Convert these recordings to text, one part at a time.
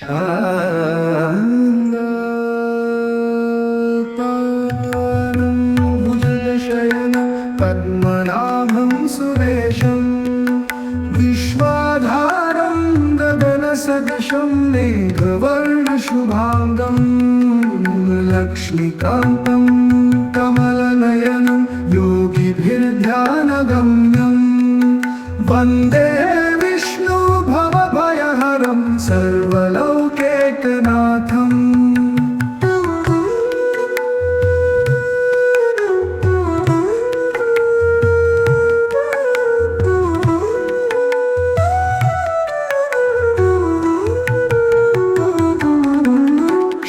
शान्ताकारं भुजगशयनं पद्मनाभं सुरेशं विश्वाधारं गगनसदृशं मेघवर्णशुभाङ्गं लक्ष्मीकान्तं कमलनयनं योगिभिर्ध्यानगम्यं वन्दे विष्णु भवभयहरं सर्वलोकैकनाथम्।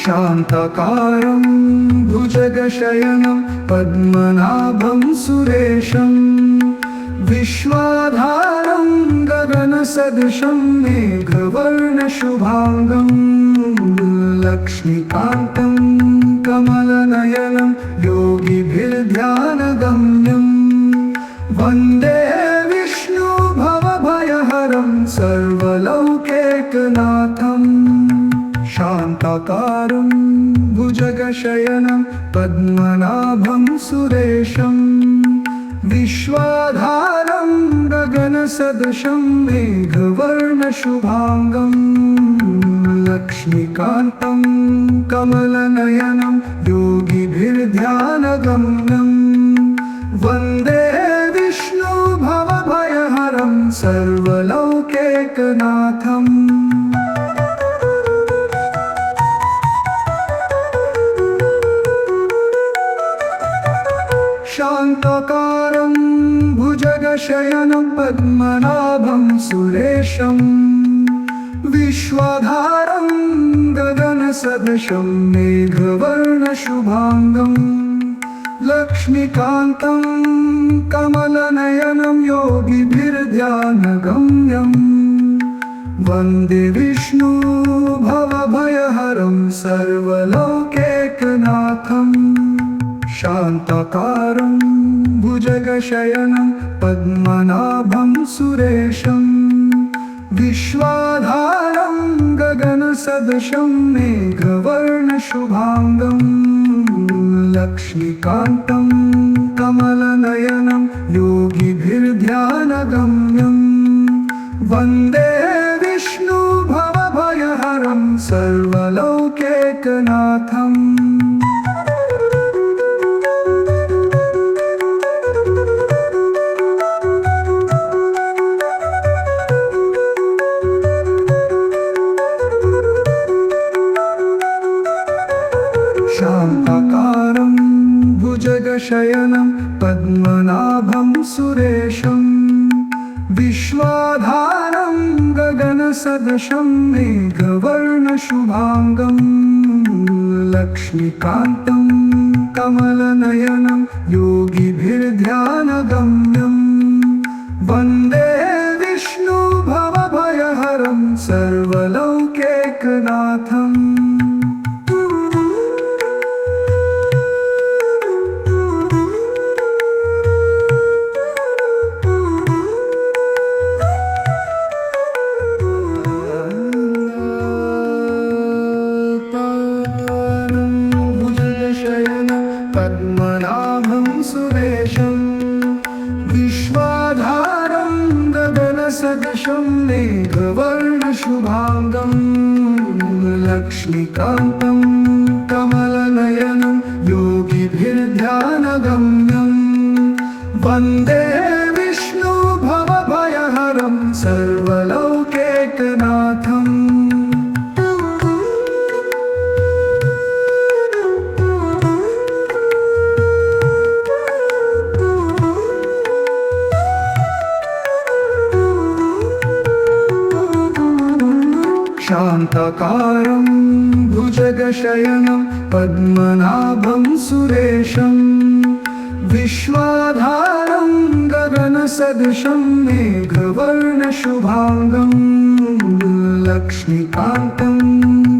शान्ताकारं भुजगशयनं पद्मनाभं सुरेशं विश्वाधारं गगनसदृशं मेघवर्णशुभाङ्गं लक्ष्मीकान्तं कमलनयनं योगिभिर्ध्यानगम्यं वन्दे विष्णु भवभयहरं सर्वलोकैकनाथम्। शान्ताकारं भुजगशयनं पद्मनाभं सुरेशं विश्वाधारं गगनसदृशं मेघवर्णशुभाङ्गं लक्ष्मीकान्तं कमलनयनं योगिभिर्ध्यानगम्यं वन्दे विष्णु भवभयहरं सर्वलोकैकनाथम्। शान्ताकारं भुजगशयनं पद्मनाभं सुरेशं विश्वाधारं गगनसदृशं मेघवर्णशुभाङ्गं लक्ष्मीकान्तं कमलनयनं योगिभिर्ध्यानगम्यं वन्दे विष्णु भवभयहरं सर्वलोकैकनाथम्। शान्ताकारं भुजगशयनं पद्मनाभं सुरेशं विश्वाधारं गगनसदृशं मेघवर्णशुभाङ्गं लक्ष्मीकान्तं कमलनयनं योगिभिर्ध्यानगम्यं वन्दे विष्णु भवभयहरं सर्वलोकैकनाथम्। शान्ताकारं भुजगशयनं पद्मनाभं सुरेशं विश्वाधारं गगनसदृशं मेघवर्णशुभाङ्गं लक्ष्मीकान्तं कमलनयनं योगिभिर्ध्यानगम्यं वन्दे विष्णु भवभयहरं सर्वलोकैकनाथम्। पद्मनाभं सुरेशं विश्वाधारं गगनसदृशं मेघवर्णशुभाङ्गं लक्ष्मीकान्तं कमलनयनं योगिभिर्ध्यानगम्यं वन्दे विष्णु भवभयहरं सर्वलोकैकनाथम्। शान्ताकारं भुजगशयनं पद्मनाभं सुरेशं विश्वाधारं गगनसदृशं मेघवर्णशुभाङ्गं लक्ष्मीकान्तं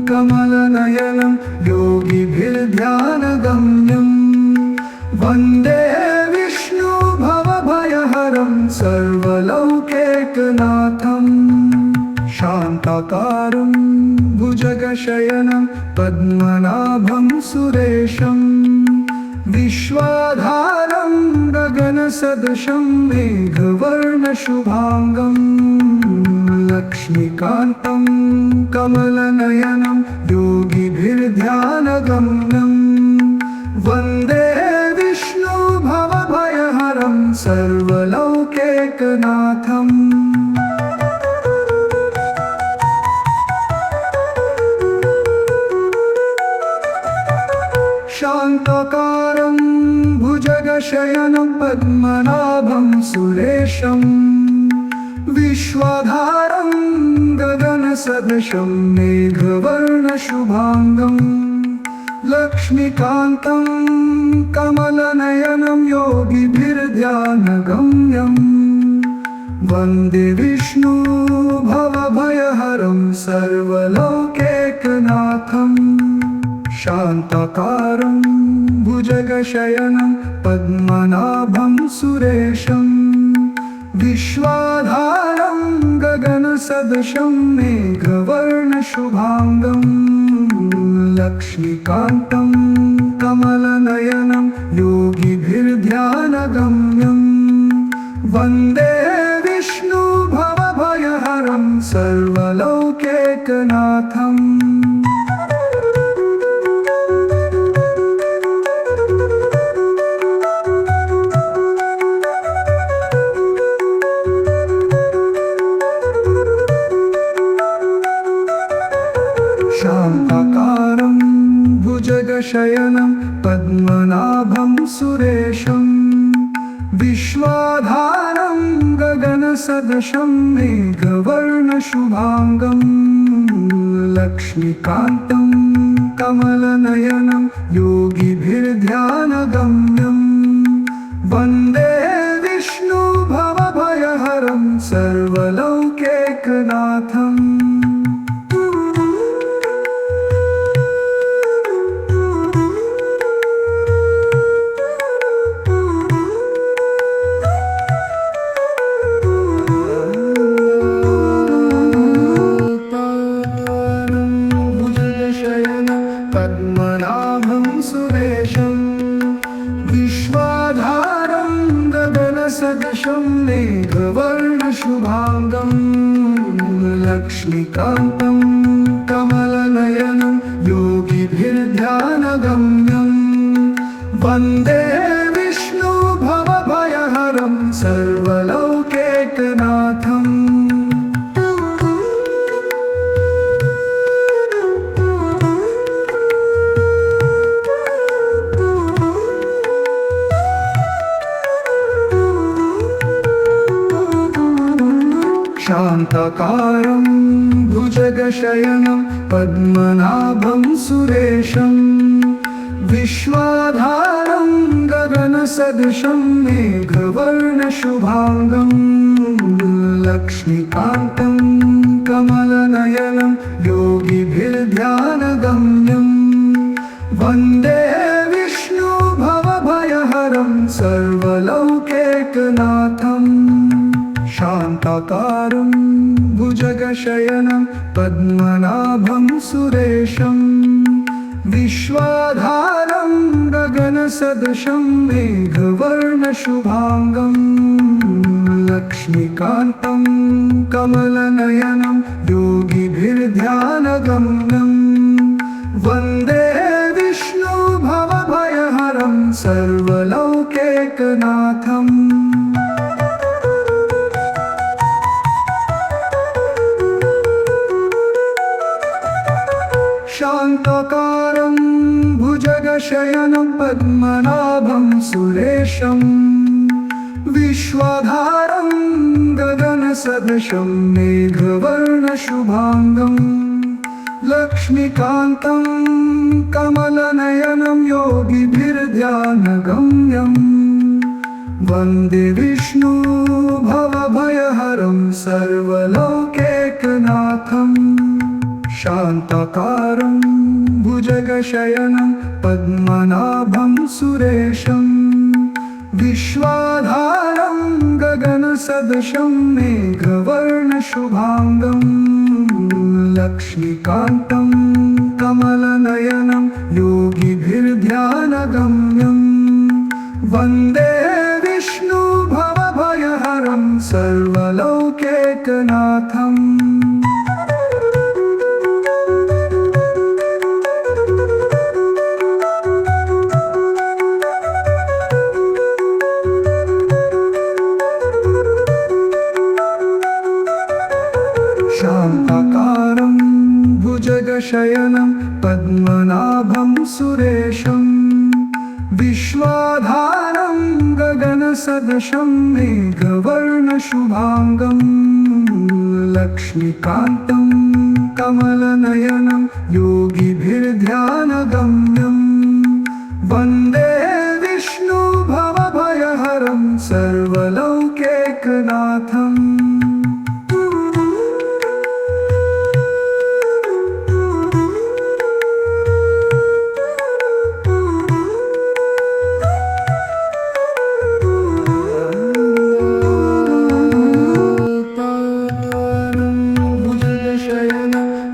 कमलनयनं योगिभिर्ध्यानगम्यं वन्दे विष्णु भवभयहरं सर्वलोकैकनाथम्। शान्ताकारं भुजगशयनं पद्मनाभं सुरेशं विश्वाधारं गगनसदृशं मेघवर्णशुभाङ्गं लक्ष्मीकान्तं कमलनयनं योगिभिर्ध्यानगम्यं वन्दे विष्णुभवभयहरं सर्वलौकैकनाथम् शान्तकारं भुजगशयनं पद्मनाभं सुरेशं विश्वाधारं गगनसदृशं मेघवर्णशुभाङ्गं लक्ष्मीकान्तं कमलनयनं योगिभिर्ध्यानगम्यं वन्दे विष्णुभवभयहरं सर्वलौकैकनाथम् शान्तकारं भुजगशयनं पद्मनाभं सुरेशं विश्वाधारं गगनसदृशं मेघवर्णशुभाङ्गं लक्ष्मीकान्तं कमलनयनं योगिभिर्ध्यानगम्यं वन्दे विष्णुभवभयहरं सर्वलौकैकनाथम् शान्तकारं भुजगशयनं पद्मनाभं सुरेशं विश्वाधारं गगनसदृशं मेघवर्णशुभाङ्गं लक्ष्मीकान्तं कमलनयनं योगिभिर्ध्यानगम्यं वन्दे विष्णुभवभयहरं सर्वलौकैकनाथम् पद्मनाभं सुरेशं विश्वाधारं गगनसदृशं मेघवर्णशुभाङ्गं लक्ष्मीकान्तं कमलनयनं योगिभिर्ध्यानगम्यं वन्दे विष्णुभवभयहरं सर्वलौकैकनाथम् शान्तकारं भुजगशयनं पद्मनाभं सुरेशं विश्वाधारं गगनसदृशं मेघवर्णशुभाङ्गं लक्ष्मीकान्तं कमलनयनं योगिभिर्ध्यानगम्यं वन्दे विष्णुभवभयहरं सर्वलौकैकनाथम् शान्तकारं भुजगशयनं पद्मनाभं सुरेशं विश्वाधारं गगनसदृशं मेघवर्णशुभाङ्गं लक्ष्मीकान्तं कमलनयनं योगिभिर्ध्यानगम्यं वन्दे विष्णुभवभयहरं सर्वलौकैकनाथम् शान्तकारं भुजगशयनं पद्मनाभं सुरेशं विश्वाधारं गगनसदृशं मेघवर्णशुभाङ्गं लक्ष्मीकान्तं कमलनयनं योगिभिर्ध्यानगम्यं वन्दे विष्णुभवभयहरं सर्वलौकैकनाथम् शान्तकारं भुजगशयनं पद्मनाभं सुरेशं विश्वाधारं गगनसदृशं मेघवर्णशुभाङ्गं लक्ष्मीकान्तं कमलनयनं योगिभिर्ध्यानगम्यं वन्दे विष्णु भवभयहरं सर्वलोकैकनाथम्। शान्ताकारं भुजगशयनं पद्मनाभं सुरेशं विश्वाधारं गगनसदृशं मेघवर्णशुभाङ्गं लक्ष्मीकान्तं कमलनयनं योगिभिर्ध्यानगम्यं वन्दे विष्णु भवभयहरं सर्वलोकैकनाथम्।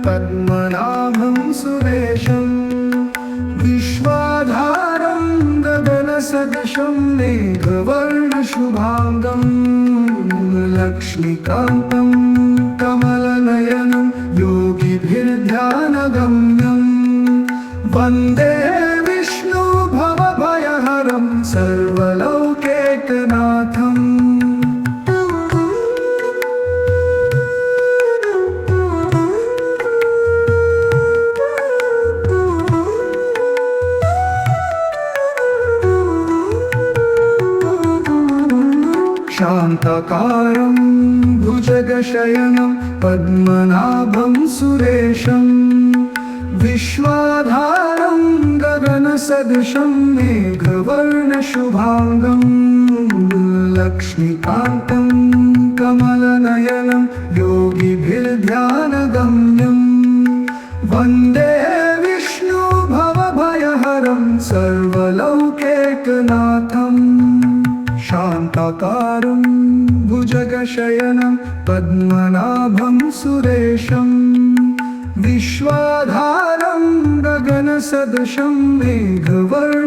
पद्मनाभं सुरेशं विश्वाधारं गगनसदृशं मेघवर्णशुभाङ्गं लक्ष्मीकान्तं कमलनयनं योगिभिर्ध्यानगम्यं वन्दे विष्णु भवभयहरं सर्वलोकैकनाथम्। शान्ताकारं भुजगशयनं पद्मनाभं सुरेशं विश्वाधारं गगनसदृशं मेघवर्णशुभाङ्गं लक्ष्मीकान्तं कमलनयनं योगिभिर्ध्यानगम्यं वन्दे विष्णु भवभयहरं सर्वलोकैकनाथम्। शान्ताकारं भुजगशयनं पद्मनाभं सुरेशं विश्वाधारं गगनसदृशं मेघवर्णशुभाङ्गं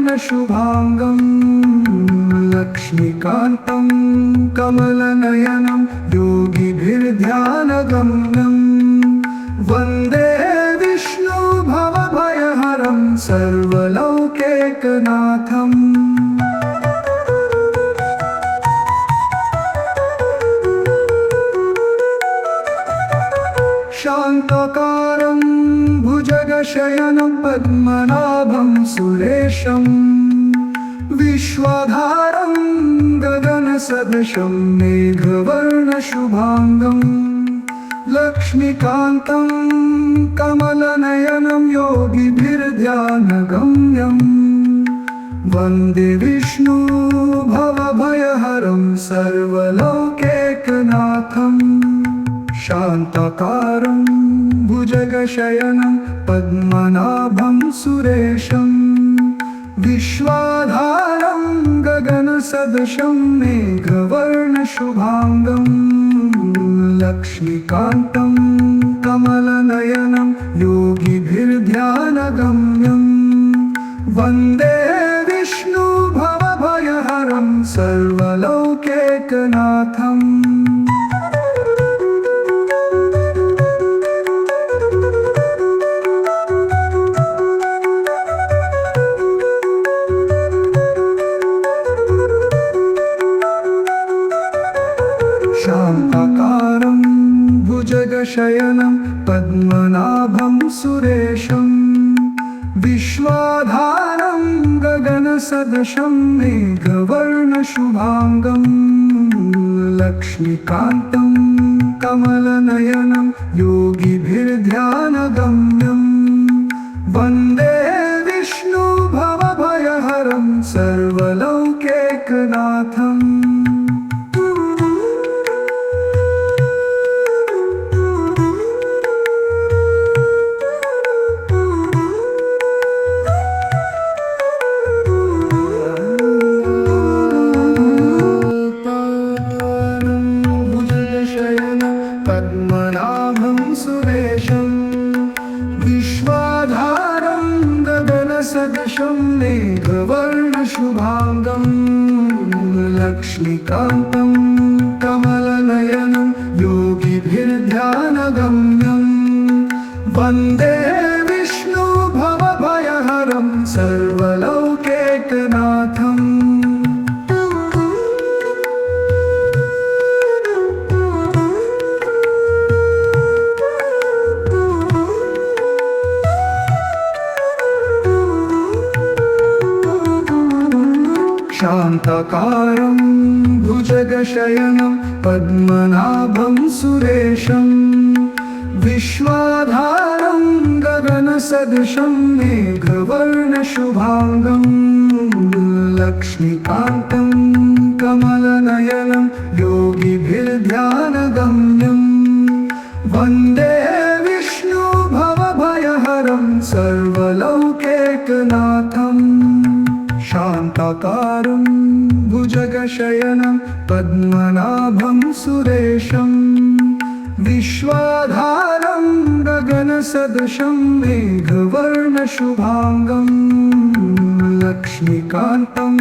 लक्ष्मीकान्तं कमलनयनं योगिभिर्ध्यानगम्यं वन्दे विष्णु भवभयहरं सर्वलोकैकनाथम्। शान्ताकारं भुजगशयनं पद्मनाभं सुरेशं विश्वाधारं गगनसदृशं मेघवर्णशुभाङ्गं लक्ष्मीकान्तं कमलनयनं योगिभिर्ध्यानगम्यं वन्दे विष्णु भवभयहरं सर्वलोकैकनाथम्। शान्ताकारं भुजगशयनं पद्मनाभं सुरेशं विश्वाधारं गगनसदृशं मेघवर्णशुभाङ्गं लक्ष्मीकान्तं कमलनयनं योगिभिर्ध्यानगम्यं वन्दे विष्णु भवभयहरं सर्वलोकैकनाथम्। शान्ताकारं भुजगशयनं पद्मनाभं सुरेशं विश्वाधारं गगनसदृशं मेघवर्णशुभाङ्गं लक्ष्मीकान्तं कमलनयनं योगिभिर्ध्यानगम्यं वन्दे विष्णु भवभयहरं सर्वलोकैकनाथम्। पद्मनाभं सुरेशं लक्ष्मीकान्तं कमलनयनं योगिभिर्ध्यानगम्यं वन्दे विष्णु भवभयहरं सर्वलोकैकनाथम्। शान्ताकारं भुजगशयनं पद्मनाभं सुरेशं विश्वाधारं गगनसदृशं मेघवर्णशुभाङ्गं लक्ष्मीकान्तं कमलनयनं योगिभिर्ध्यानगम्यं वन्दे विष्णु भवभयहरं सर्वलोकैकनाथम्। शान्ताकारं भुजगशयनं पद्मनाभं सुरेशं विश्वाधारं गगनसदृशं मेघवर्णशुभाङ्गं लक्ष्मीकान्तं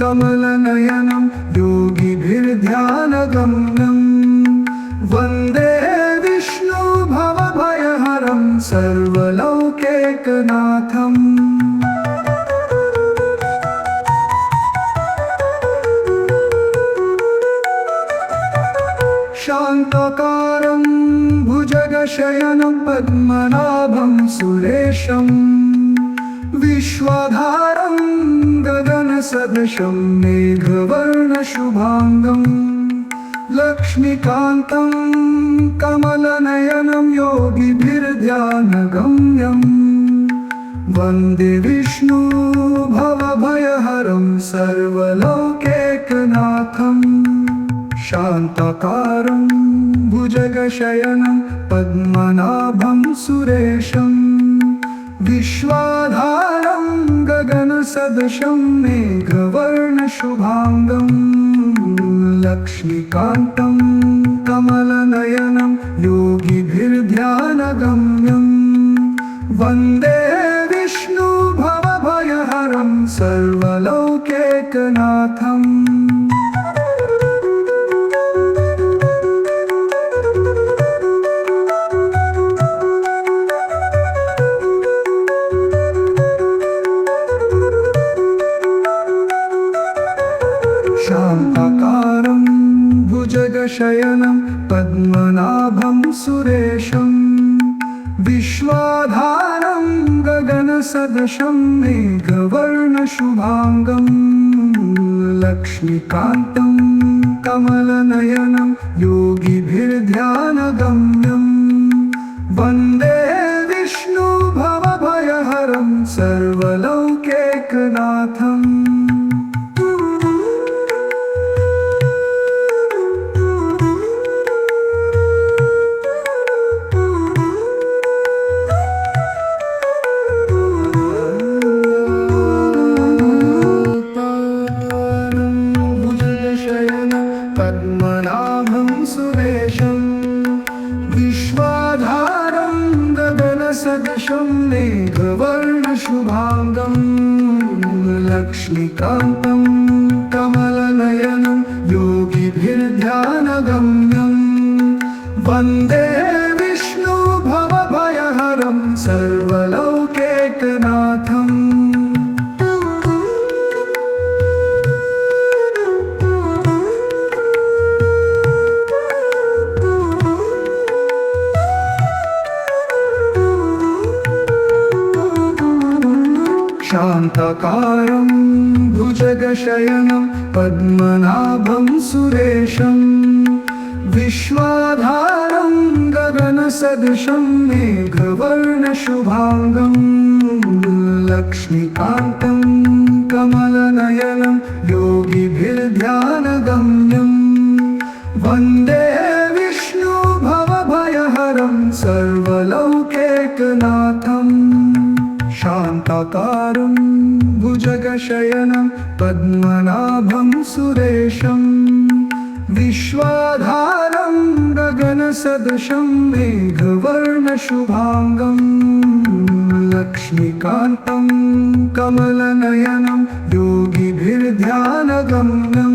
कमलनयनं योगिभिर्ध्यानगम्यं वन्दे विष्णु भवभयहरं सर्वलोकैकनाथम्। शान्ताकारं भुजगशयनं पद्मनाभं सुरेशं विश्वाधारं गगनसदृशं मेघवर्णशुभाङ्गं लक्ष्मीकान्तं कमलनयनं योगिभिर्ध्यानगम्यं वन्दे विष्णु भवभयहरं सर्वलोकैकनाथम्। शान्ताकारं भुजगशयनं पद्मनाभं सुरेशं विश्वाधारं गगनसदृशं मेघवर्णशुभाङ्गं लक्ष्मीकान्तं कमलनयनं योगिभिर्ध्यानगम्यं वन्दे विष्णु भवभयहरं सर्वलोकैकनाथम्। शान्ताकारं भुजगशयनं पद्मनाभं सुरेशं विश्वाधारं गगनसदृशं मेघवर्णशुभाङ्गं लक्ष्मीकान्तं कमलनयनं योगिभिर्ध्यानगम्यं वन्दे विष्णु भवभयहरं सर्वलोकैकनाथम्। पद्मनाभं सुरेशं विश्वाधारं गगनसदृशं मेघवर्णशुभाङ्गं लक्ष्मीकान्तं कमलनयनं योगिभिर्ध्यानगम्यं वन्दे विष्णु भवभयहरं सर्वलोकैकनाथम्। शान्ताकारं भुजगशयनं पद्मनाभं सुरेशं विश्वाधारं गगनसदृशं मेघवर्णशुभाङ्गं लक्ष्मीकान्तं कमलनयनं योगिभिर्ध्यानगम्यं वन्दे विष्णु भवभयहरं सर्वलोकैकनाथम्। शान्ताकारं भुजगशयनं पद्मनाभं सुरेशं विश्वाधारं गगनसदृशं मेघवर्णशुभाङ्गं लक्ष्मीकान्तं कमलनयनं योगिभिर्ध्यानगम्यं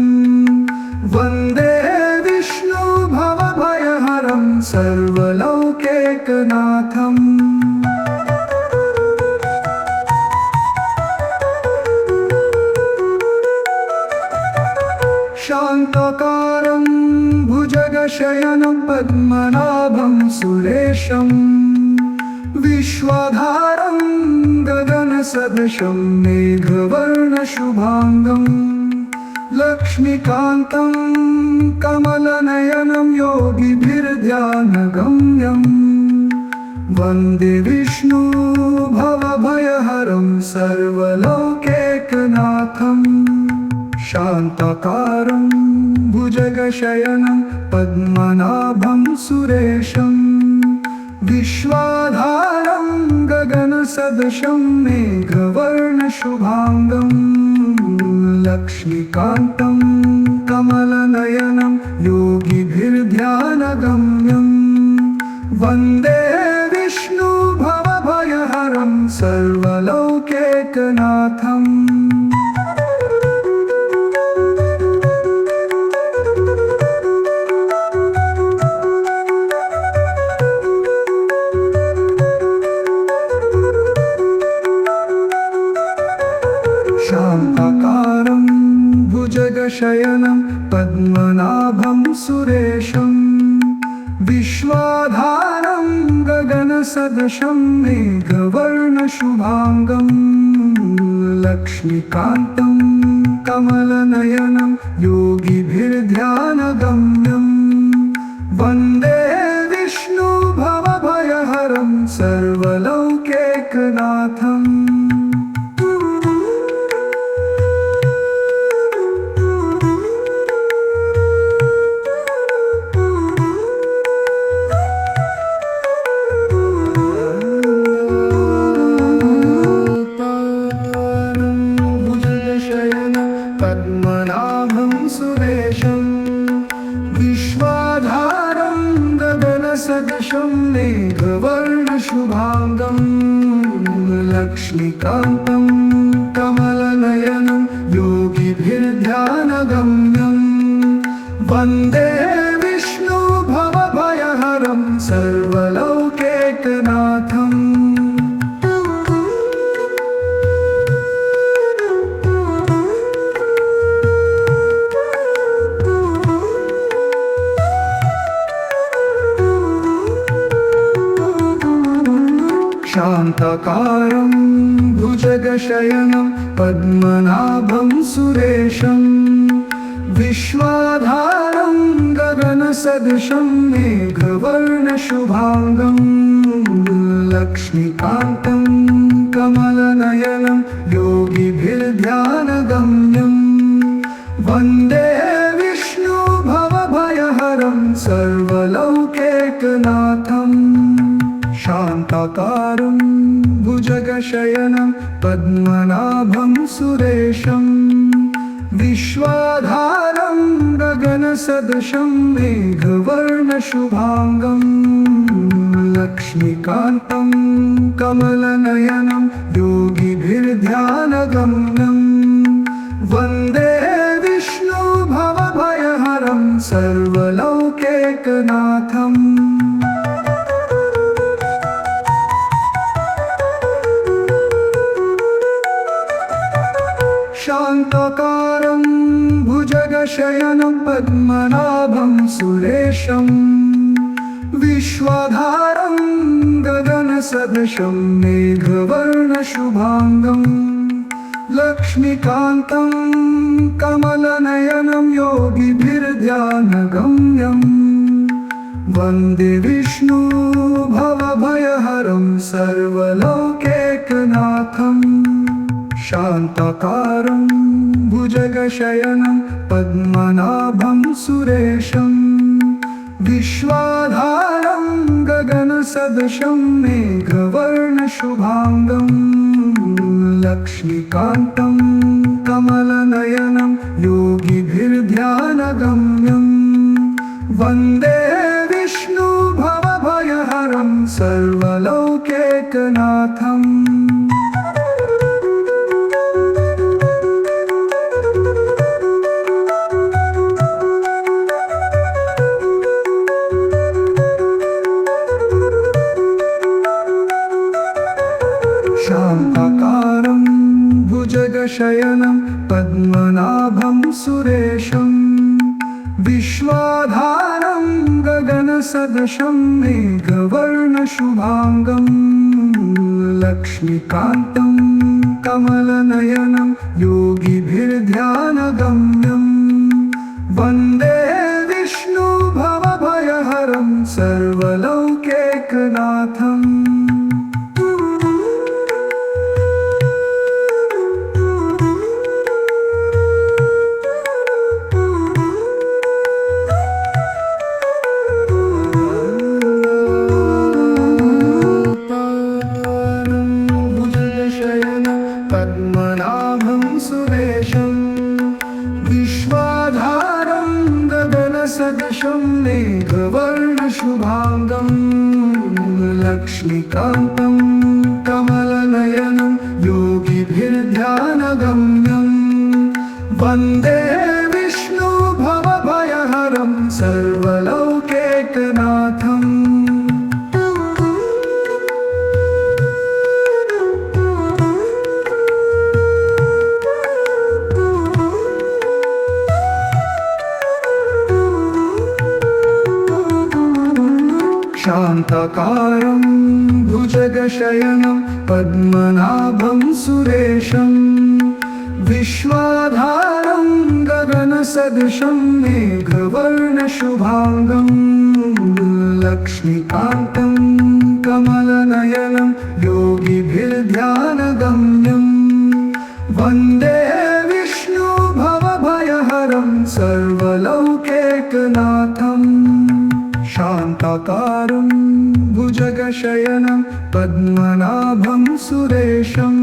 शान्तकारं भुजगशयनं पद्मनाभं सुरेशं विश्वाधारं गगनसदृशं मेघवर्णशुभाङ्गं लक्ष्मीकान्तं कमलनयनं योगिभिर्ध्यानगम्यं वन्दे विष्णु भवभयहरं सर्वलोकैकनाथं शान्तकारं भुजगशयनं पद्मनाभं सुरेशं विश्वाधारं गगनसदृशं मेघवर्णशुभाङ्गं लक्ष्मीकान्तं कमलनयनं योगिभिर्ध्यानगम्यं वन्दे विष्णु भवभयहरं सर्वलोकैकनाथम् शान्तकारं भुजगशयनं पद्मनाभं सुरेशं विश्वाधारं गगनसदृशं मेघवर्णशुभाङ्गं लक्ष्मीकान्तं कमलनयनं योगिभिर्ध्यानगम्यं वन्दे विष्णु भवभयहरं सर्वलोकैकनाथम् पद्मनाभं सुरेशं विश्वाधारं गगनसदृशं मेघवर्णशुभाङ्गं लक्ष्मीकान्तं कमलनयनं योगिभिर्ध्यानगम्यं वन्दे विष्णु भवभयहरं सर्वलोकैकनाथम् शान्तकारं भुजगशयनं पद्मनाभं सुरेशं विश्वाधारं गगनसदृशं मेघवर्णशुभाङ्गं लक्ष्मीकान्तं कमलनयनं योगिभिर्ध्यानगम्यं वन्दे विष्णु भवभयहरं सर्वलोकैकनाथम् शान्तकारं भुजगशयनं पद्मनाभं सुरेशं विश्वाधारं गगनसदृशं मेघवर्णशुभाङ्गं लक्ष्मीकान्तं कमलनयनं योगिभिर्ध्यानगम्यं वन्दे विष्णु भवभयहरं सर्वलोकैकनाथम् शान्तकारं भुजगशयनं पद्मनाभं सुरेशं विश्वाधारं गगनसदृशं मेघवर्णशुभाङ्गं लक्ष्मीकान्तं कमलनयनं योगिभिर्ध्यानगम्यं वन्दे विष्णु भवभयहरं सर्वलोकैकनाथम् शान्तकारं भुजगशयनं पद्मनाभं सुरेशं विश्वाधारं गगनसदृशं मेघवर्णशुभाङ्गं लक्ष्मीकान्तं कमलनयनं योगिभिर्ध्यानगम्यं वन्दे विष्णु भवभयहरं सर्वलोकैकनाथम् शान्तकारं भुजगशयनं पद्मनाभं सुरेशं विश्वाधारं गगनसदृशं मेघवर्णशुभाङ्गं लक्ष्मीकान्तं कमलनयनं योगिभिर्ध्यानगम्यं वन्दे विष्णुभवभयहरं सर्वलौकैकनाथम्। पद्मनाभं सुरेशं विश्वाधारं गगनसदृशं मेघवर्णशुभाङ्गं लक्ष्मीकान्तं कमलनयनं योगिभिर्ध्यानगम्यं वन्दे विष्णुभवभयहरं सर्वलौकैकनाथम्। शान्ताकारं भुजगशयनं पद्मनाभं सुरेशं विश्वाधारं गगनसदृशं मेघवर्णशुभाङ्गं लक्ष्मीकान्तं कमलनयनं योगिभिर्ध्यानगम्यं वन्दे विष्णुभवभयहरं सर्वलौकैकनाथम्। शान्ताकारं भुजगशयनं पद्मनाभं सुरेशं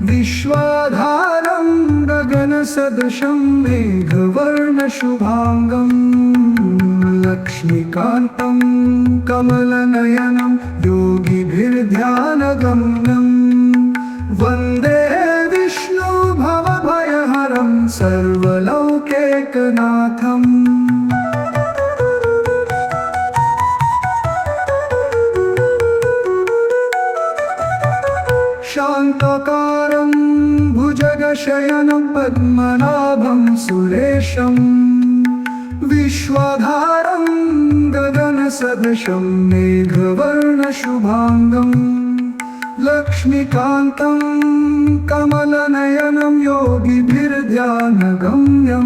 विश्वाधारं गगनसदृशं मेघवर्णशुभाङ्गं लक्ष्मीकान्तं कमलनयनं योगिभिर्ध्यानगम्यं वन्दे विष्णुभवभयहरं सर्वलौकैकनाथम्। शान्ताकारं भुजगशयनं पद्मनाभं सुरेशं विश्वाधारं गगनसदृशं मेघवर्णशुभाङ्गं लक्ष्मीकान्तं कमलनयनं योगिभिर्ध्यानगम्यं वन्दे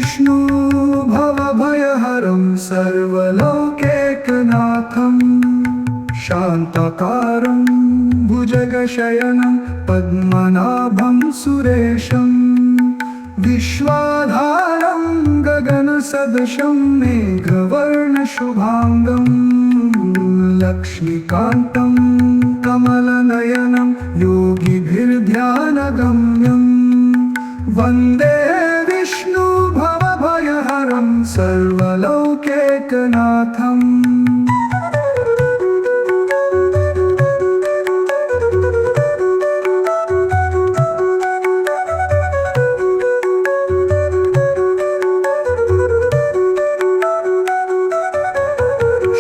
विष्णुभवभयहरं सर्वलौकैकनाथम्। शान्ताकारं भुजगशयनं पद्मनाभं सुरेशं विश्वाधारं गगनसदृशं मेघवर्णशुभाङ्गं लक्ष्मीकान्तं कमलनयनं योगिभिर्ध्यानगम्यं वन्दे विष्णुभवभयहरं सर्वलौकैकनाथम्।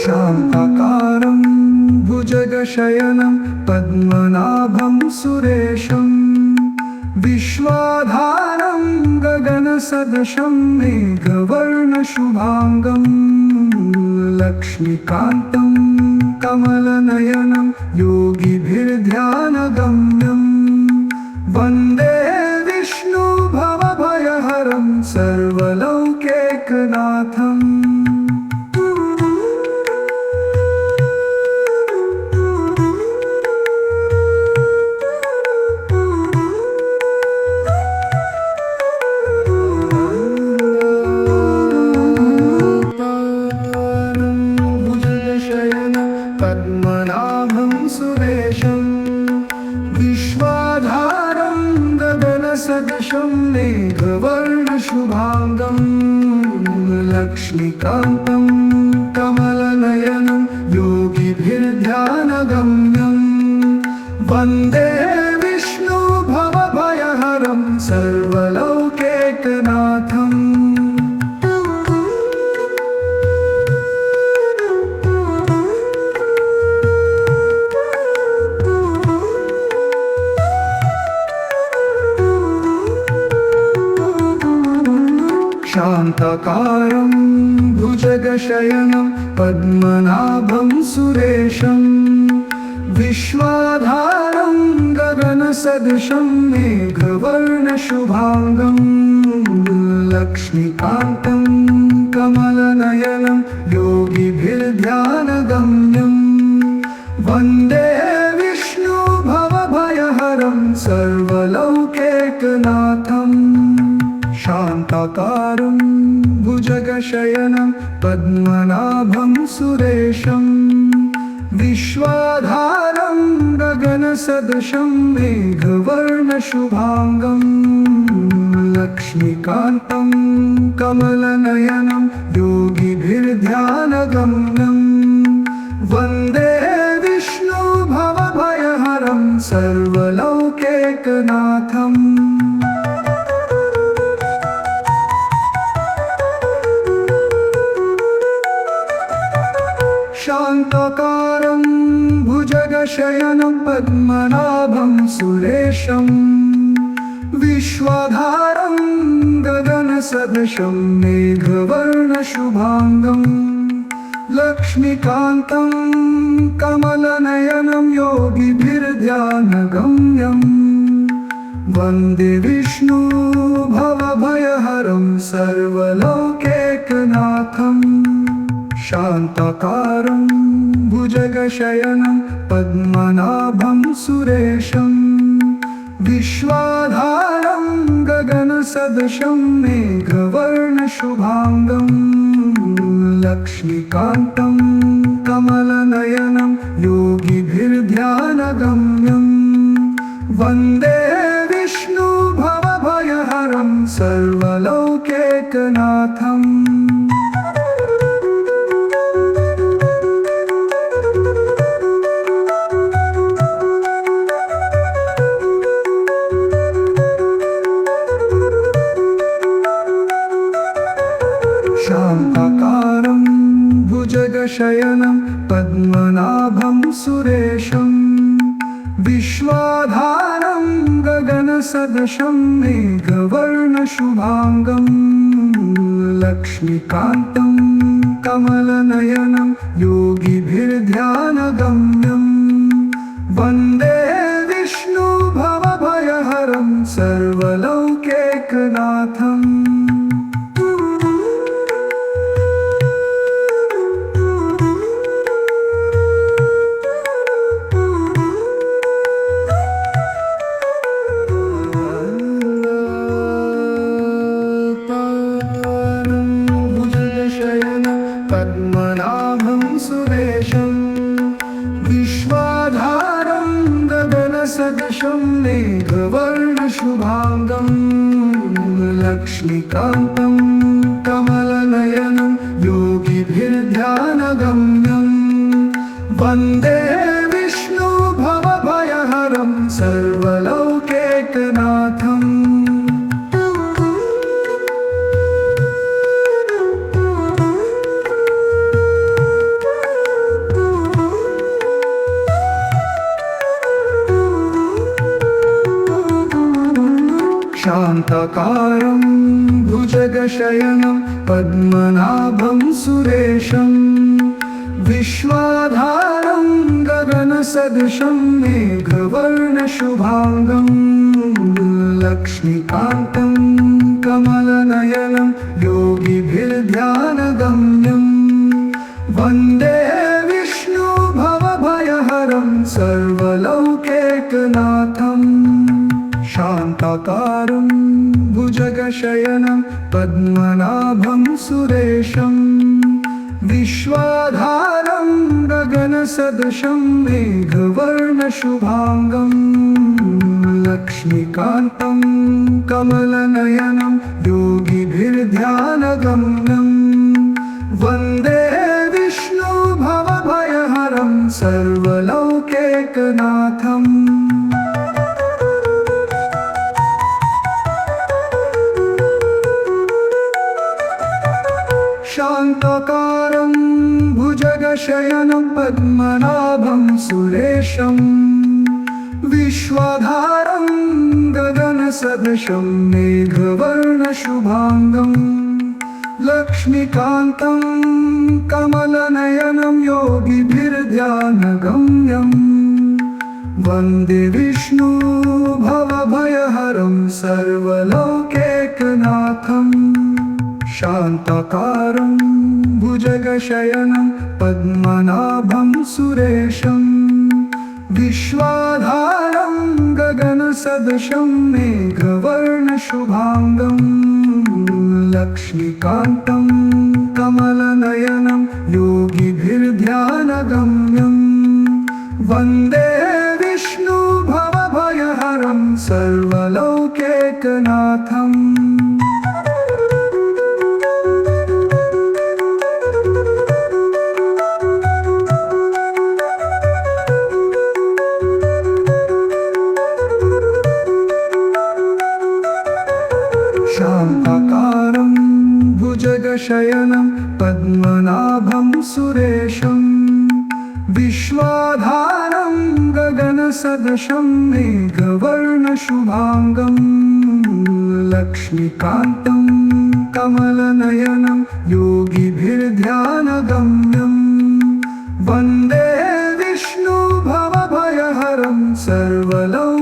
शान्ताकारं भुजगशयनं पद्मनाभं सुरेशं विश्वाधारं गगनसदृशं मेघवर्णशुभाङ्गं लक्ष्मीकान्तं कमलनयनं योगिभिर्ध्यानगम्यं वन्दे विष्णुभवभयहरं सर्वलौकैकनाथम्। पद्मनाभं सुरेशं विश्वाधारं गगनसदृशं मेघवर्णशुभाङ्गं लक्ष्मीकान्तं कमलनयनं योगिभिर्ध्यानगम्यं वन्दे विष्णुभवभयहरं सर्वलौकैकनाथम्। शान्ताकारं भुजगशयनं पद्मनाभं सुरेशं विश्वाधारं गगनसदृशं मेघवर्णशुभाङ्गं लक्ष्मीकान्तं कमलनयनं योगिभिर्ध्यानगम्यं वन्दे विष्णु भवभयहरं सर्वलौकैकनाथम् शान्ताकारं भुजगशयनं पद्मनाभं सुरेशं विश्वाधारं गगनसदृशं मेघवर्णशुभाङ्गं लक्ष्मीकान्तं कमलनयनं योगिभिर्ध्यानगम्यं वन्दे विष्णु भवभयहरं सर्वलौकैकनाथम् शान्ताकारं भुजगशयनं पद्मनाभं सुरेशं विश्वाधारं गगनसदृशं मेघवर्णशुभाङ्गं लक्ष्मीकान्तं कमलनयनं योगिभिर्ध्यानगम्यं वन्दे विष्णु भवभयहरं सर्वलौकैकनाथम् शान्ताकारं भुजगशयनं पद्मनाभं सुरेशं विश्वाधारं गगनसदृशं मेघवर्णशुभाङ्गं लक्ष्मीकान्तं कमलनयनं योगिभिर्ध्यानगम्यं वन्दे विष्णु भवभयहरं सर्वलौकैकनाथम् शान्ताकारं भुजगशयनं पद्मनाभं सुरेशं विश्वाधारं गगनसदृशं मेघवर्णशुभाङ्गं लक्ष्मीकान्तं कमलनयनं योगिभिर्ध्यानगम्यं वन्दे विष्णु भवभयहरं सर्वलौकैकनाथम् पद्मनाभं सुरेशं विश्वाधारं गगनसदृशं मेघवर्णशुभाङ्गं लक्ष्मीकान्तं कमलनयनं योगिभिर्ध्यानगम्यं वन्दे विष्णु भवभयहरं सर्वलौकैकनाथम् शान्ताकारं भुजगशयनं पद्मनाभं सुरेशं विश्वाधारं गगनसदृशं मेघवर्णशुभाङ्गं लक्ष्मीकान्तं कमलनयनं योगिभिर्ध्यानगम्यं वन्दे विष्णु भवभयहरं सर्वलौकैकनाथम् शान्ताकारं भुजगशयनं पद्मनाभं सुरेशं विश्वाधारं गगनसदृशं मेघवर्णशुभाङ्गं लक्ष्मीकान्तं कमलनयनं योगिभिर्ध्यानगम्यं वन्दे विष्णु भवभयहरं सर्वलौकैकनाथम् शान्ताकारं भुजगशयनं पद्मनाभं सुरेशं विश्वाधारं गगनसदृशं मेघवर्णशुभाङ्गं लक्ष्मीकान्तं कमलनयनं योगिभिर्ध्यानगम्यम् वन्दे विष्णु भवभयहरं सर्वलोकैकनाथम् शान्ताकारं भुजगशयनं पद्मनाभं सुरेशं विश्वाधारं गगनसदृशं मेघवर्णशुभाङ्गं लक्ष्मीकान्तं कमलनयनं योगिभिर्ध्यानगम्यं वन्दे विष्णु भवभयहरं सर्वलोकैकनाथम् शान्ताकारं भुजगशयनं पद्मनाभं सुरेशं विश्वाधारं गगनसदृशं मेघवर्णशुभाङ्गं लक्ष्मीकान्तं कमलनयनं योगिभिर्ध्यानगम्यं वन्दे विष्णु भवभयहरं सर्वलोकैकनाथम्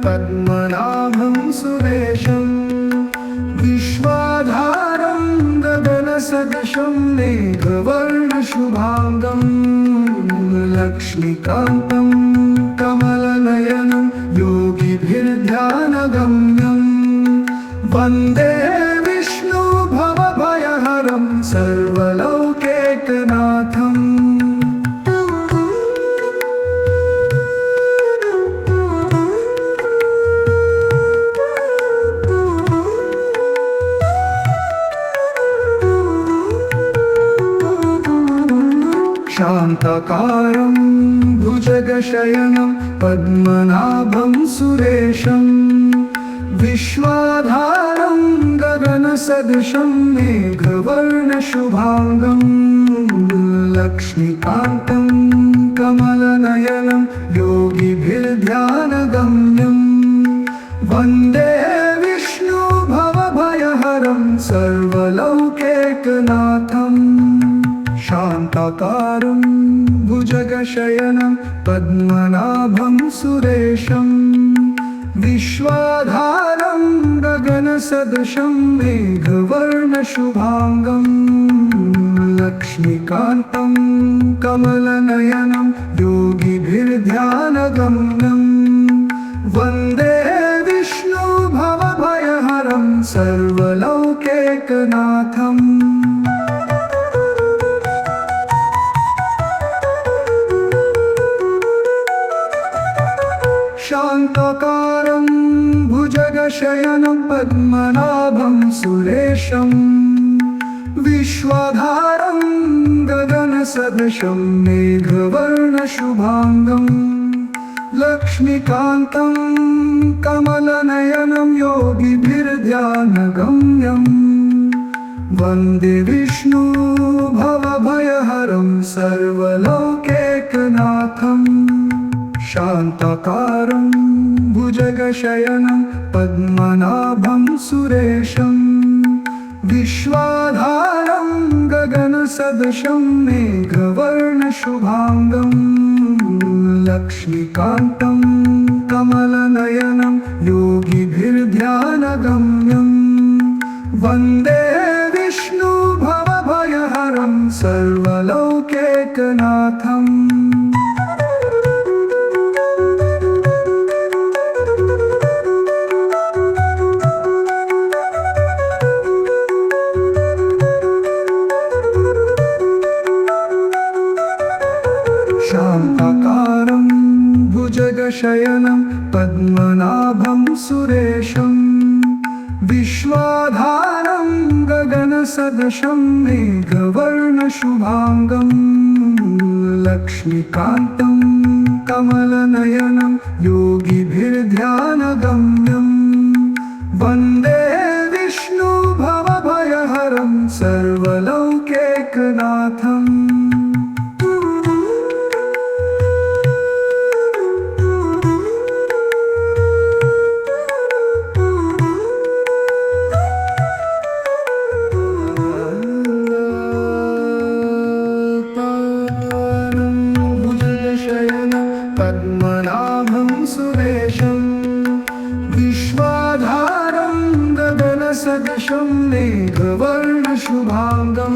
पद्मनाभं सुरेशं विश्वाधारं गगनसदृशं मेघवर्णशुभाङ्गं लक्ष्मीकान्तं कमलनयनं योगिभिर्ध्यानगम्यं वन्दे विष्णु भवभयहरं सर्वलोकैकनाथम् शान्ताकारं भुजगशयनं पद्मनाभं सुरेशं विश्वाधारं गगनसदृशं मेघवर्णशुभाङ्गं लक्ष्मीकान्तं कमलनयनं योगिभिर्ध्यानगम्यं वन्दे विष्णु भवभयहरं सर्वलोकैकनाथम् शान्ताकारं भुजगशयनं पद्मनाभं सुरेशं विश्वाधारं गगनसदृशं मेघवर्णशुभाङ्गं लक्ष्मीकान्तं कमलनयनं योगिभिर्ध्यानगम्यं वन्दे विष्णु भवभयहरं सर्वलोकैकनाथम् शान्ताकारं भुजगशयनं पद्मनाभं सुरेशं विश्वाधारं गगनसदृशं मेघवर्णशुभाङ्गं लक्ष्मीकान्तं कमलनयनं योगिभिर्ध्यानगम्यं वन्दे विष्णु भवभयहरं सर्वलोकैकनाथम् शान्ताकारं भुजगशयनं पद्मनाभं सुरेशं विश्वाधारं गगनसदृशं मेघवर्णशुभाङ्गं लक्ष्मीकान्तं कमलनयनं योगिभिर्ध्यानगम्यं वन्दे विष्णु भवभयहरं सर्वलोकैकनाथम् शान्ताकारं भुजगशयनं पद्मनाभं सुरेशं विश्वाधारं गगनसदृशं मेघवर्णशुभाङ्गं लक्ष्मीकान्तं कमलनयनं योगिभिर्ध्यानगम्यम् लोकैकनाथम् पद्मनाभं सुरेशं विश्वाधारं गगनसदृशं मेघवर्णशुभाङ्गं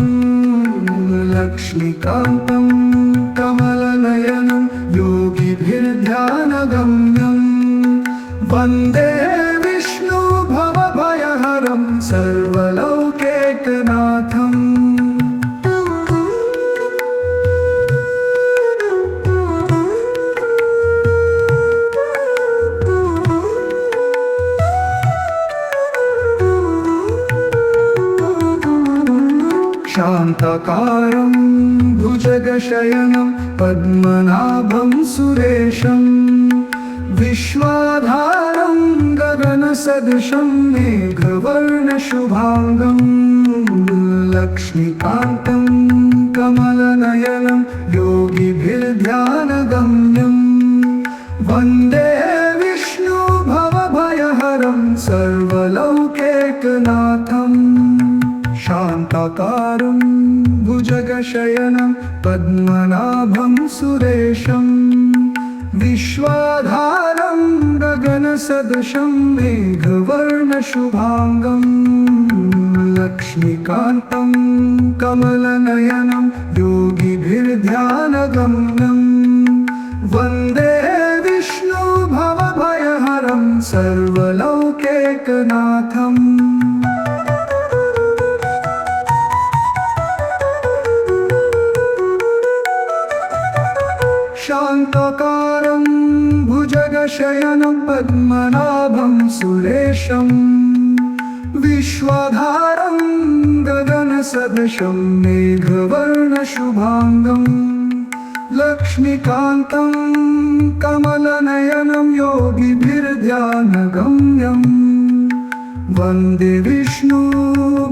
लक्ष्मीकान्तं कमलनयनं योगिभिर्ध्यानगम्यं वन्दे विष्णु भवभयहरं सर्वलोकैकनाथम् शान्ताकारं भुजगशयनं पद्मनाभं सुरेशं विश्वाधारं गगनसदृशं मेघवर्णशुभाङ्गं लक्ष्मीकान्तं कमलनयनं योगिभिर्ध्यानगम्यं वन्दे विष्णु भवभयहरं सर्वलोकैकनाथम् शान्ताकारं भुजगशयनं पद्मनाभं सुरेशं विश्वाधारं गगनसदृशं मेघवर्णशुभाङ्गं लक्ष्मीकान्तं कमलनयनं योगिभिर्ध्यानगम्यं वन्दे विष्णु भवभयहरं सर्वलोकैकनाथम् शान्ताकारं भुजगशयनं पद्मनाभं सुरेशं विश्वाधारं गगनसदृशं मेघवर्णशुभाङ्गं लक्ष्मीकान्तं कमलनयनं योगिभिर्ध्यानगम्यं वन्दे विष्णु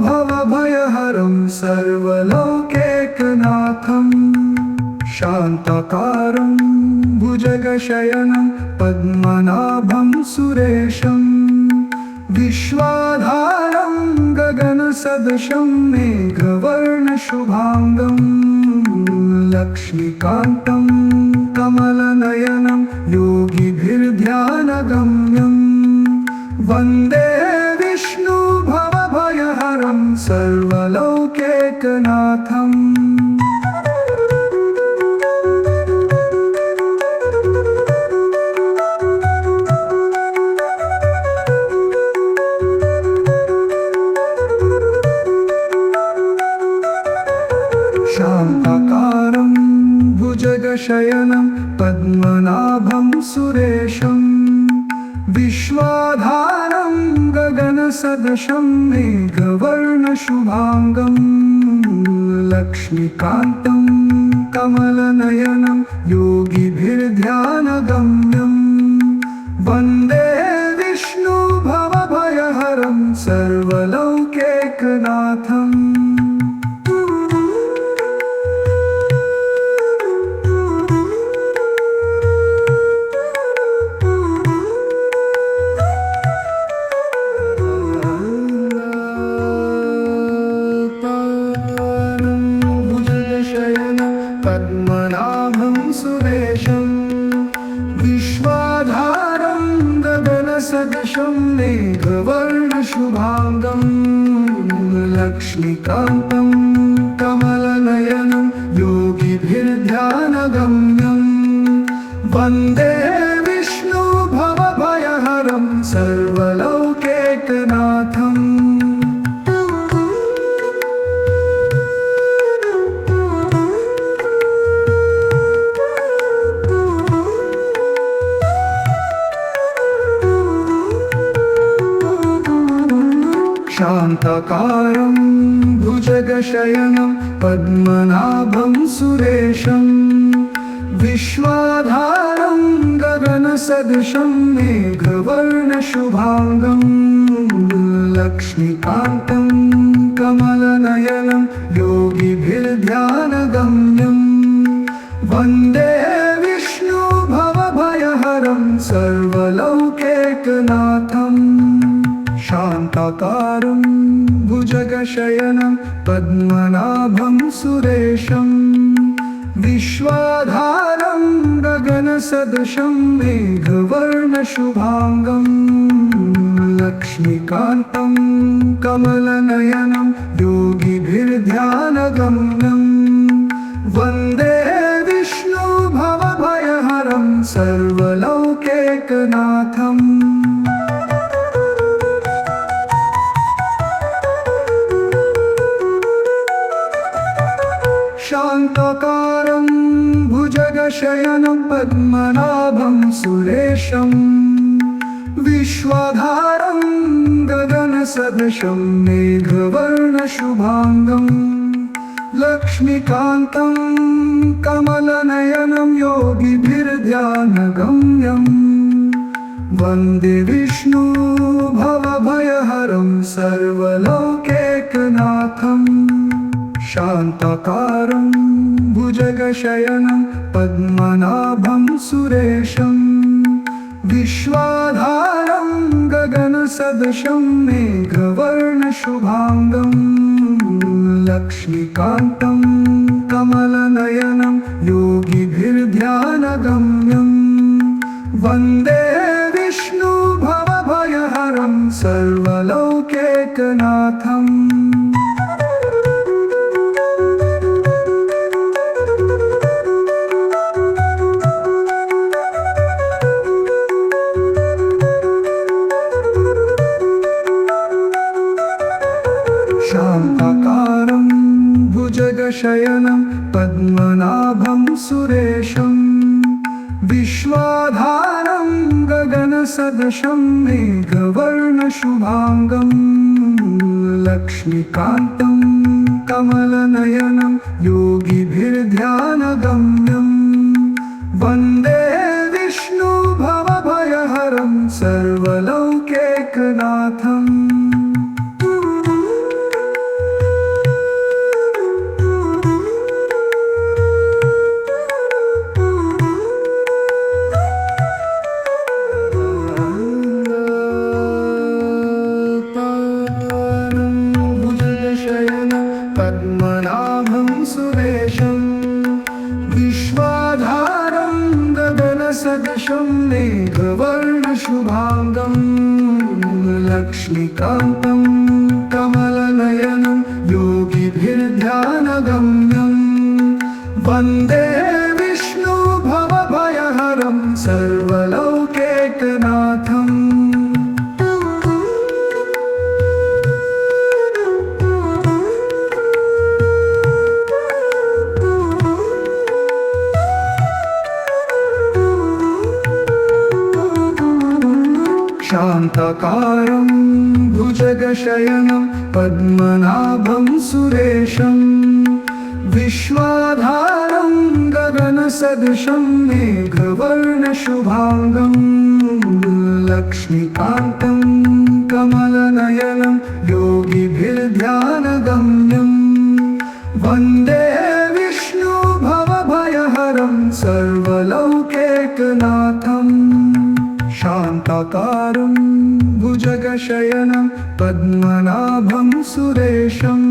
भवभयहरं सर्वलोकैकनाथम् शान्ताकारं भुजगशयनं पद्मनाभं सुरेशं विश्वाधारं गगनसदृशं मेघवर्णशुभाङ्गं लक्ष्मीकान्तं कमलनयनं योगिभिर्ध्यानगम्यं वन्दे विष्णु भवभयहरं सर्वलोकैकनाथम् शान्ताकारं भुजगशयनं पद्मनाभं सुरेशं विश्वाधारं गगनसदृशं मेघवर्णशुभाङ्गं लक्ष्मीकान्तं कमलनयनं योगिभिर्ध्यानगम्यं वन्दे विष्णु भवभयहरं सर्वलोकैकनाथम् पद्मनाभं सुरेशं विश्वाधारं गगनसदृशं मेघवर्णशुभाङ्गं लक्ष्मीकान्तं कमलनयनं योगिभिर्ध्यानगम्यं वन्दे विष्णु भवभयहरं सर्वलोकैकनाथम् शान्ताकारं भुजगशयनं पद्मनाभं सुरेशं विश्वाधारं गगनसदृशं मेघवर्णशुभाङ्गं लक्ष्मीकान्तं कमलनयनं योगिभिर्ध्यानगम्यं योगिभिर्ध्यानगम्यम् वन्दे विष्णु भवभयहरं सर्वलौकैकनाथम् शान्ताकारं भुजगशयनं पद्मनाभं सुरेशं विश्वाधारं गगनसदृशं मेघवर्णशुभाङ्गं लक्ष्मीकान्तं कमलनयनं योगिभिर्ध्यानगम्यं वन्दे विष्णु भवभयहरं सर्वलौकैकनाथम् शान्ताकारं भुजगशयनं पद्मनाभं सुरेशं विश्वाधारं गगनसदृशं मेघवर्णशुभाङ्गं लक्ष्मीकान्तं कमलनयनं योगिभिर्ध्यानगम्यं वन्दे विष्णु भवभयहरं सर्वलौकैकनाथम् शान्ताकारं भुजगशयनं पद्मनाभं सुरेशं विश्वाधारं गगनसदृशं मेघवर्णशुभाङ्गं लक्ष्मीकान्तं कमलनयनं योगिभिर्ध्यानगम्यं वन्दे विष्णु भवभयहरं सर्वलौकैकनाथम् शान्ताकारं भुजगशयनं पद्मनाभं सुरेशं विश्वाधारं गगनसदृशं मेघवर्णशुभाङ्गं लक्ष्मीकान्तं कमलनयनं योगिभिर्ध्यानगम्यं वन्दे विष्णु भवभयहरं सर्वलौकैकनाथम् पद्मनाभं सुरेशं विश्वाधारं गगनसदृशं मेघवर्णशुभाङ्गं लक्ष्मीकान्तं कमलनयनं योगिभिर्ध्यानगम्यं वन्दे विष्णु भवभयहरं सर्वलौकैकनाथम् शान्ताकारं भुजगशयनं पद्मनाभं सुरेशं विश्वाधारं गगनसदृशं मेघवर्णशुभाङ्गं लक्ष्मीकान्तं कमलनयनं योगिभिर्ध्यानगम्यं वन्दे विष्णु भवभयहरं सर्वलौकैकनाथम् शान्ताकारं भुजगशयनं पद्मनाभं सुरेशं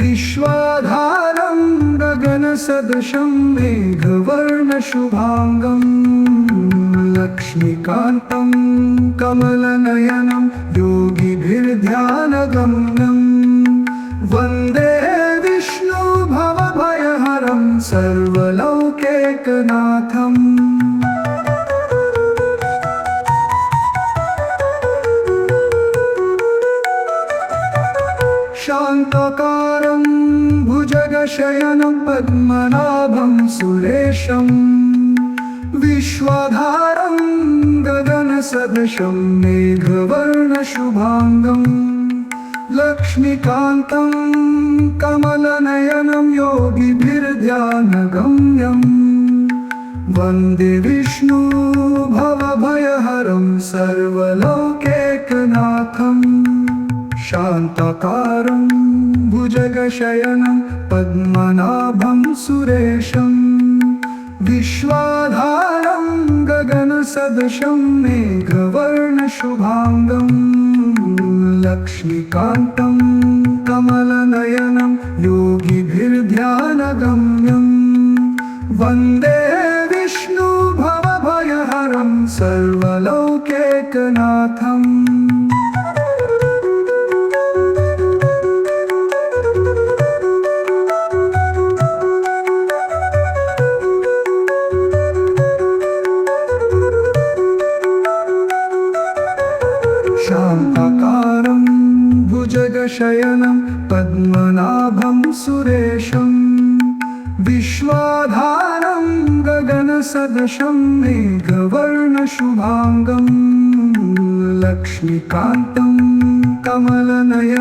विश्वाधारं गगनसदृशं मेघवर्णशुभाङ्गं लक्ष्मीकान्तं कमलनयनं योगिभिर्ध्यानगम्यं वन्दे विष्णु भवभयहरं सर्वलौकैकनाथम् शान्ताकारं भुजगशयनं पद्मनाभं सुरेशं विश्वाधारं गगनसदृशं मेघवर्णशुभाङ्गं लक्ष्मीकान्तं कमलनयनं योगिभिर्ध्यानगम्यं वन्दे विष्णु भवभयहरं सर्वलौकैकनाथम् शान्ताकारं भुजगशयनं पद्म पद्मनाभं सुरेशं विश्वाधारं गगनसदृशं मेघवर्णशुभाङ्गं लक्ष्मीकान्तं कमलनयनं योगिभिर्ध्यानगम्यं वन्दे विष्णु भवभयहरं सर्वलोकैकनाथम् शान्ताकारं भुजगशयनं पद्मनाभं सुरेशं विश्वाधारं गगनसदृशं मेघवर्णशुभाङ्गं लक्ष्मीकान्तं कमलनयनं